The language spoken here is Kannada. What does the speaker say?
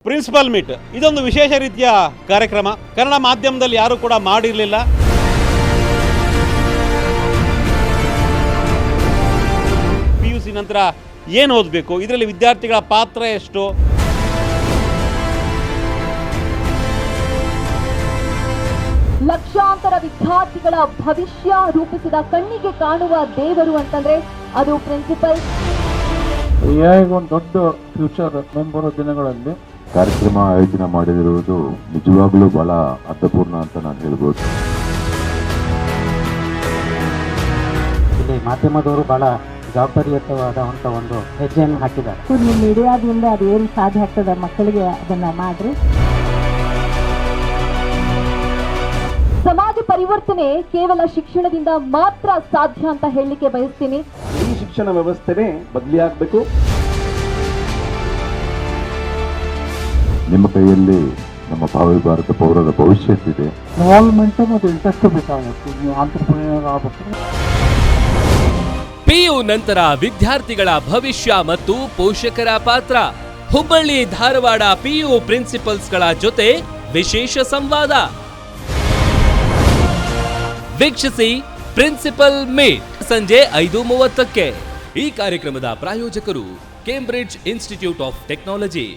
ಪ್ರಿನ್ಸಿಪಲ್ ಮೀಟ್ ಇದೊಂದು ವಿಶೇಷ ರೀತಿಯ ಕಾರ್ಯಕ್ರಮ. ಕನ್ನಡ ಮಾಧ್ಯಮದಲ್ಲಿ ಯಾರು ಕೂಡ ಮಾಡಿರಲಿಲ್ಲ. PUC ನಂತರ ಏನು ಓದಬೇಕು, ಇದರಲ್ಲಿ ವಿದ್ಯಾರ್ಥಿಗಳ ಪಾತ್ರ ಎಷ್ಟು, ಲಕ್ಷಾಂತರ ವಿದ್ಯಾರ್ಥಿಗಳ ಭವಿಷ್ಯ ರೂಪಿಸಿದ ಕಣ್ಣಿಗೆ ಕಾಣುವ ದೇವರು ಅಂತಂದ್ರೆ ಅದು ಪ್ರಿನ್ಸಿಪಲ್. ಒಂದು ದೊಡ್ಡ ಫ್ಯೂಚರ್ ಮುಂಬರುವ ದಿನಗಳಲ್ಲಿ ಕಾರ್ಯಕ್ರಮ ಆಯೋಜನೆ ಮಾಡಿದಿರುವುದು ನಿಜವಾಗ್ಲೂ ಬಹಳ ಅರ್ಥಪೂರ್ಣ ಅಂತ ನಾನು ಹೇಳ್ಬೋದು. ಇಲ್ಲಿ ಮಾಧ್ಯಮದವರು ಬಹಳ ಜವಾಬ್ದಾರಿಯುತವಾದಂಥ ಒಂದು ಹೆಜ್ಜೆಯನ್ನು ಹಾಕಿದ್ದಾರೆ. ಮೀಡಿಯಾದಿಂದ ಅದು ಏನು ಸಾಧ್ಯ ಆಗ್ತದೆ ಮಕ್ಕಳಿಗೆ ಅದನ್ನ ಮಾಡ್ರಿ. ಸಮಾಜ ಪರಿವರ್ತನೆ ಕೇವಲ ಶಿಕ್ಷಣದಿಂದ ಮಾತ್ರ ಸಾಧ್ಯ ಅಂತ ಹೇಳಲಿಕ್ಕೆ ಬಯಸ್ತೀನಿ. ಈ ಶಿಕ್ಷಣ ವ್ಯವಸ್ಥೆನೇ ಬದಲಿ ಆಗಬೇಕು. ನಿಮ್ಮ ಕೈಯಲ್ಲಿ ನಮ್ಮ ಭಾವಿ ಭಾರತ ಪೌರರ ಭವಿಷ್ಯತ್ತಿದೆ. ಇನ್ವಾಲ್ವ್ಮೆಂಟ್ ಮತ್ತು ಇಂಟ್ರೆಸ್ಟ್ ಬೇಕಾಗುತ್ತೆ. ನೀವು ಆಂಟ್ರಪ್ರಿನರ್ ಆಗಬೇಕು. PU ನಂತರ ವಿದ್ಯಾರ್ಥಿಗಳ ಭವಿಷ್ಯ ಮತ್ತು ಪೋಷಕರ ಪಾತ್ರ. ಹುಬ್ಬಳ್ಳಿ ಧಾರವಾಡ PU ಪ್ರಿನ್ಸಿಪಲ್ಸ್ಗಳ ಜೊತೆ ವಿಶೇಷ ಸಂವಾದ ವೀಕ್ಷಿಸಿ. ಪ್ರಿನ್ಸಿಪಲ್ ಮೀಟ್ ಸಂಜೆ 5:30ಕ್ಕೆ. ಈ ಕಾರ್ಯಕ್ರಮದ ಪ್ರಾಯೋಜಕರು ಕೇಂಬ್ರಿಡ್ಜ್ ಇನ್ಸ್ಟಿಟ್ಯೂಟ್ ಆಫ್ ಟೆಕ್ನಾಲಜಿ.